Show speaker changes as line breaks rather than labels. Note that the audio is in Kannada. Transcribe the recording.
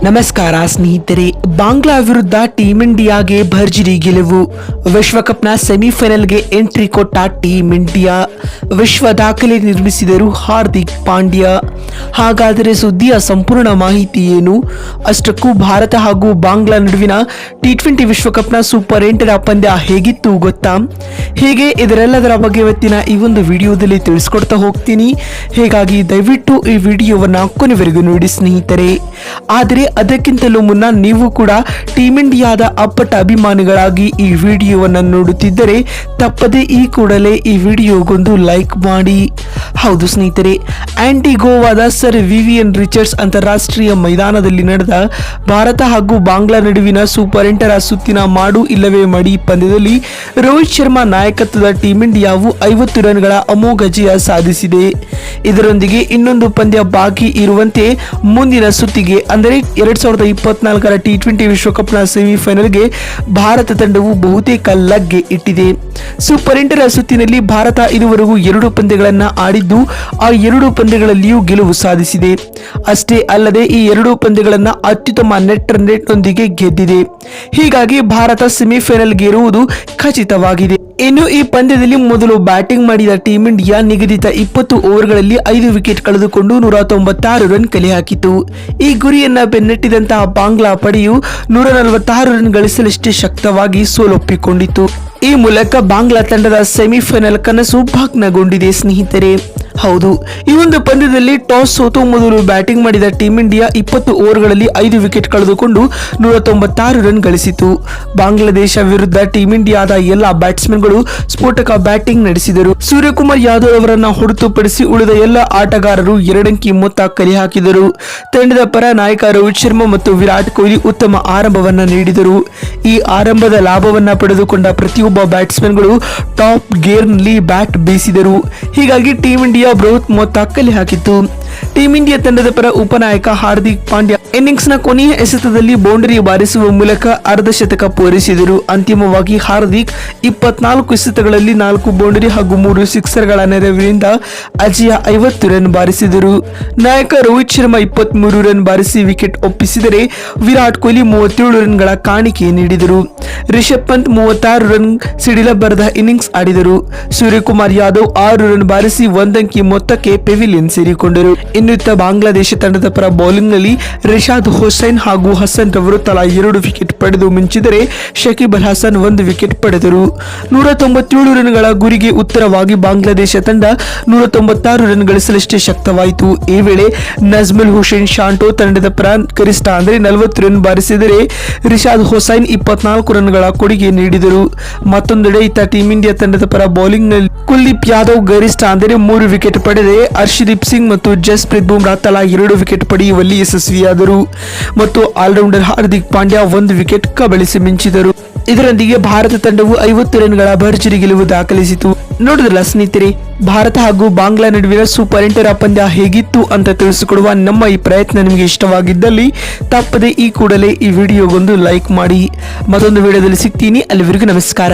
ನಮಸ್ಕಾರ ಸ್ನೇಹಿತರೆ. ಬಾಂಗ್ಲಾ ವಿರುದ್ಧ ಟೀಂ ಇಂಡಿಯಾಗೆ ಭರ್ಜರಿ ಗೆಲುವು. ವಿಶ್ವಕಪ್ನ ಸೆಮಿಫೈನಲ್ಗೆ ಎಂಟ್ರಿ ಕೊಟ್ಟ ಟೀಂ ಇಂಡಿಯಾ. ವಿಶ್ವ ದಾಖಲೆ ನಿರ್ಮಿಸಿದರು ಹಾರ್ದಿಕ್ ಪಾಂಡ್ಯ. ಹಾಗಾದರೆ ಸುದ್ದಿಯ ಸಂಪೂರ್ಣ ಮಾಹಿತಿ ಏನು? ಅಷ್ಟಕ್ಕೂ ಭಾರತ ಹಾಗೂ ಬಾಂಗ್ಲಾ ನಡುವಿನ T20 ವಿಶ್ವಕಪ್ನ ಸೂಪರ್ 8ರ ಪಂದ್ಯ ಹೇಗಿತ್ತು ಗೊತ್ತಾ? ಹೀಗೆ ಇದರೆಲ್ಲದರ ಬಗ್ಗೆ ಇವತ್ತಿನ ಈ ಒಂದು ವಿಡಿಯೋದಲ್ಲಿ ತಿಳಿಸ್ಕೊಡ್ತಾ ಹೋಗ್ತೀನಿ. ಹೀಗಾಗಿ ದಯವಿಟ್ಟು ಈ ವಿಡಿಯೋವನ್ನ ಕೊನೆವರೆಗೂ ನೋಡಿ ಸ್ನೇಹಿತರೆ. ಆದರೆ ಅದಕ್ಕಿಂತಲೂ ಮುನ್ನ ನೀವು ಕೂಡ ಟೀಂ ಇಂಡಿಯಾದ ಅಪ್ಪಟ ಅಭಿಮಾನಿಗಳಾಗಿ ಈ ವಿಡಿಯೋವನ್ನು ನೋಡುತ್ತಿದ್ದರೆ ತಪ್ಪದೆ ಈ ಕೂಡಲೇ ಈ ವಿಡಿಯೋಗೊಂದು ಲೈಕ್ ಮಾಡಿ. ಹೌದು ಸ್ನೇಹಿತರೆ, ಆಂಟಿಗೋವಾದ ಸರ್ ವಿವಿಯನ್ ರಿಚರ್ಡ್ಸ್ ಅಂತಾರಾಷ್ಟ್ರೀಯ ಮೈದಾನದಲ್ಲಿ ನಡೆದ ಭಾರತ ಹಾಗೂ ಬಾಂಗ್ಲಾ ನಡುವಿನ ಸೂಪರ್ 8ರ ಸುತ್ತಿನ ಮಾಡು ಇಲ್ಲವೇ ಮಡಿ ಪಂದ್ಯದಲ್ಲಿ ರೋಹಿತ್ ಶರ್ಮಾ ನಾಯಕತ್ವದ ಟೀಂ ಇಂಡಿಯಾವು 50 ರನ್ಗಳ ಅಮೋಘ ಜಯ ಸಾಧಿಸಿದೆ. ಇದರೊಂದಿಗೆ ಇನ್ನೊಂದು ಪಂದ್ಯ ಬಾಕಿ ಇರುವಂತೆ ಮುಂದಿನ ಸುತ್ತಿಗೆ ಅಂದರೆ 2024ರ T20 ವಿಶ್ವಕಪ್ನ ಸೆಮಿಫೈನಲ್ಗೆ ಭಾರತ ತಂಡವು ಬಹುತೇಕ ಲಗ್ಗೆ ಇಟ್ಟಿದೆ. ಸೂಪರ್ 8ರ ಸುತ್ತಿನಲ್ಲಿ ಭಾರತ ಇದುವರೆಗೂ 2 ಪಂದ್ಯಗಳನ್ನು ಆಡಿದ್ದು ಆ 2 ಪಂದ್ಯಗಳಲ್ಲಿಯೂ ಗೆಲುವು ಸಾಧಿಸಿದೆ. ಅಷ್ಟೇ ಅಲ್ಲದೆ ಈ 2 ಪಂದ್ಯಗಳನ್ನು ಅತ್ಯುತ್ತಮ ನೆಟ್ ರನ್ನೊಂದಿಗೆ ಗೆದ್ದಿದೆ. ಹೀಗಾಗಿ ಭಾರತ ಸೆಮಿಫೈನಲ್ಗೆ ಇರುವುದು ಖಚಿತವಾಗಿದೆ. ಇನ್ನು ಈ ಪಂದ್ಯದಲ್ಲಿ ಮೊದಲು ಬ್ಯಾಟಿಂಗ್ ಮಾಡಿದ ಟೀಂ ಇಂಡಿಯಾ ನಿಗದಿತ 20 ಓವರ್ಗಳಲ್ಲಿ 5 ವಿಕೆಟ್ ಕಳೆದುಕೊಂಡು 196 ರನ್ ಕಲೆ ಹಾಕಿತು. ಈ ಗುರಿಯನ್ನ ಬೆನ್ನಟ್ಟಿದಂತಹ ಬಾಂಗ್ಲಾ ಪಡೆಯು 146 ರನ್ ಗಳಿಸಲಷ್ಟೇ ಶಕ್ತವಾಗಿ ಸೋಲೊಪ್ಪಿಕೊಂಡಿತು. ಈ ಮೂಲಕ ಬಾಂಗ್ಲಾ ತಂಡದ ಸೆಮಿಫೈನಲ್ ಕನಸು ಭಗ್ನಗೊಂಡಿದೆ ಸ್ನೇಹಿತರೆ. ಹೌದು, ಈ ಒಂದು ಪಂದ್ಯದಲ್ಲಿ ಟಾಸ್ ಸೋತು ಮೊದಲು ಬ್ಯಾಟಿಂಗ್ ಮಾಡಿದ ಟೀಂ ಇಂಡಿಯಾ 20 ಓವರ್ಗಳಲ್ಲಿ 5 ವಿಕೆಟ್ ಕಳೆದುಕೊಂಡು 196 ರನ್ ಗಳಿಸಿತು. ಬಾಂಗ್ಲಾದೇಶ ವಿರುದ್ಧ ಟೀಂ ಇಂಡಿಯಾದ ಎಲ್ಲಾ ಬ್ಯಾಟ್ಸ್ಮನ್ಗಳು ಸ್ಫೋಟಕ ಬ್ಯಾಟಿಂಗ್ ನಡೆಸಿದರು. ಸೂರ್ಯಕುಮಾರ್ ಯಾದವ್ ಅವರನ್ನ ಹೊರತುಪಡಿಸಿ ಉಳಿದ ಎಲ್ಲ ಆಟಗಾರರು 2 ಅಂಕಿ ಮೊತ್ತ ಕಲೆ ಹಾಕಿದರು. ತಂಡದ ಪರ ನಾಯಕ ರೋಹಿತ್ ಶರ್ಮಾ ಮತ್ತು ವಿರಾಟ್ ಕೊಹ್ಲಿ ಉತ್ತಮ ಆರಂಭವನ್ನ ನೀಡಿದರು. ಈ ಆರಂಭದ ಲಾಭವನ್ನ ಪಡೆದುಕೊಂಡ ಪ್ರತಿಯೊಬ್ಬ ಬ್ಯಾಟ್ಸ್ಮನ್ಗಳು ಟಾಪ್ ಗೇರ್ನಲ್ಲಿ ಬ್ಯಾಟ್ ಬೀಸಿದರು. ಹೀಗಾಗಿ ಟೀಂ ಇಂಡಿಯಾ ಬೃಹತ್ ಮೊತ್ತ ಕಲೆ ಹಾಕಿತ್ತು. ಟೀಂ ಇಂಡಿಯಾ ತಂಡದ ಪರ ಉಪನಾಯಕ ಹಾರ್ದಿಕ್ ಪಾಂಡ್ಯ ಇನ್ನಿಂಗ್ಸ್ನ ಕೊನೆಯ ಎಸೆತದಲ್ಲಿ ಬೌಂಡರಿ ಬಾರಿಸುವ ಮೂಲಕ ಅರ್ಧ ಶತಕ ಪೂರೈಸಿದರು. ಅಂತಿಮವಾಗಿ ಹಾರ್ದಿಕ್ 24 ಎಸೆತಗಳಲ್ಲಿ 4 ಬೌಂಡರಿ ಹಾಗೂ 3 ಸಿಕ್ಸರ್ಗಳ ನೆರವಿನಿಂದ ಅಜೇಯ 50 ರನ್ ಬಾರಿಸಿದರು. ನಾಯಕ ರೋಹಿತ್ ಶರ್ಮಾ 23 ರನ್ ಬಾರಿಸಿ ವಿಕೆಟ್ ಒಪ್ಪಿಸಿದರೆ ವಿರಾಟ್ ಕೊಹ್ಲಿ 37 ರನ್ಗಳ ಕಾಣಿಕೆ ನೀಡಿದರು. ರಿಷಬ್ ಪಂತ್ 36 ರನ್ ಸಿಡಿಲಬರದ ಇನ್ನಿಂಗ್ಸ್ ಆಡಿದರು. ಸೂರ್ಯಕುಮಾರ್ ಯಾದವ್ 6 ರನ್ ಬಾರಿಸಿ 1 ಅಂಕಿ ಮೊತ್ತಕ್ಕೆ ಪೆವಿಲಿಯನ್ ಸೇರಿಕೊಂಡರು. ಇನ್ನಿತ್ತ ಬಾಂಗ್ಲಾದೇಶ ತಂಡದ ಪರ ಬೌಲಿಂಗ್ ನಲ್ಲಿ ರಿಷಾದ್ ಹುಸೈನ್ ಹಾಗೂ ಹಸನ್ ರವರು ತಲಾ 2 ವಿಕೆಟ್ ಪಡೆದು ಮಿಂಚಿದರೆ ಶಕೀಬ್ ಅಲ್ ಹಸನ್ 1 ವಿಕೆಟ್ ಪಡೆದರು. 197 ರನ್ಗಳ ಗುರಿಗೆ ಉತ್ತರವಾಗಿ ಬಾಂಗ್ಲಾದೇಶ ತಂಡ 196 ರನ್ ಗಳಿಸಲಷ್ಟೇ ಶಕ್ತವಾಯಿತು. ಈ ವೇಳೆ ನಜ್ಮುಲ್ ಹುಸೇನ್ ಶಾಂಟೋ ತಂಡದ ಪರ ಗರಿಷ್ಠ ಅಂದರೆ 40 ರನ್ ಬಾರಿಸಿದರೆ ರಿಷಾದ್ ಹುಸೈನ್ 24 ರನ್ಗಳ ಕೊಡುಗೆ ನೀಡಿದರು. ಮತ್ತೊಂದೆಡೆ ಇತ್ತ ಟೀಂ ಇಂಡಿಯಾ ತಂಡದ ಪರ ಬೌಲಿಂಗ್ ನಲ್ಲಿ ಕುಲ್ದೀಪ್ ಯಾದವ್ ಗರಿಷ್ಠ ಅಂದರೆ 3 ವಿಕೆಟ್ ಪಡೆದರೆ ಹರ್ಷದೀಪ್ ಸಿಂಗ್ ಮತ್ತು ಜಸ್ಪ್ರೀತ್ ಬುಮ್ರಾ ತಲಾ 2 ವಿಕೆಟ್ ಪಡೆಯುವಲ್ಲಿ ಯಶಸ್ವಿಯಾದರು ಮತ್ತು ಆಲ್ರೌಂಡರ್ ಹಾರ್ದಿಕ್ ಪಾಂಡ್ಯ 1 ವಿಕೆಟ್ ಕಬಳಿಸಿ ಮಿಂಚಿದರು. ಇದರೊಂದಿಗೆ ಭಾರತ ತಂಡವು 50 ರನ್ಗಳ ಭರ್ಜರಿ ಗೆಲುವು ದಾಖಲಿಸಿತು. ನೋಡಿದ್ರಲ್ಲ ಸ್ನೇಹಿತರೆ, ಭಾರತ ಹಾಗೂ ಬಾಂಗ್ಲಾ ನಡುವಿನ ಸೂಪರ್ 8ರ ಪಂದ್ಯ ಹೇಗಿತ್ತು ಅಂತ ತಿಳಿಸಿಕೊಡುವ ನಮ್ಮ ಈ ಪ್ರಯತ್ನ ನಿಮಗೆ ಇಷ್ಟವಾಗಿದ್ದಲ್ಲಿ ತಪ್ಪದೆ ಈ ಕೂಡಲೇ ಈ ವಿಡಿಯೋಗೊಂದು ಲೈಕ್ ಮಾಡಿ. ಮತ್ತೊಂದು ವಿಡಿಯೋದಲ್ಲಿ ಸಿಗ್ತೀನಿ. ಅಲ್ಲಿವರೆಗೂ ನಮಸ್ಕಾರ.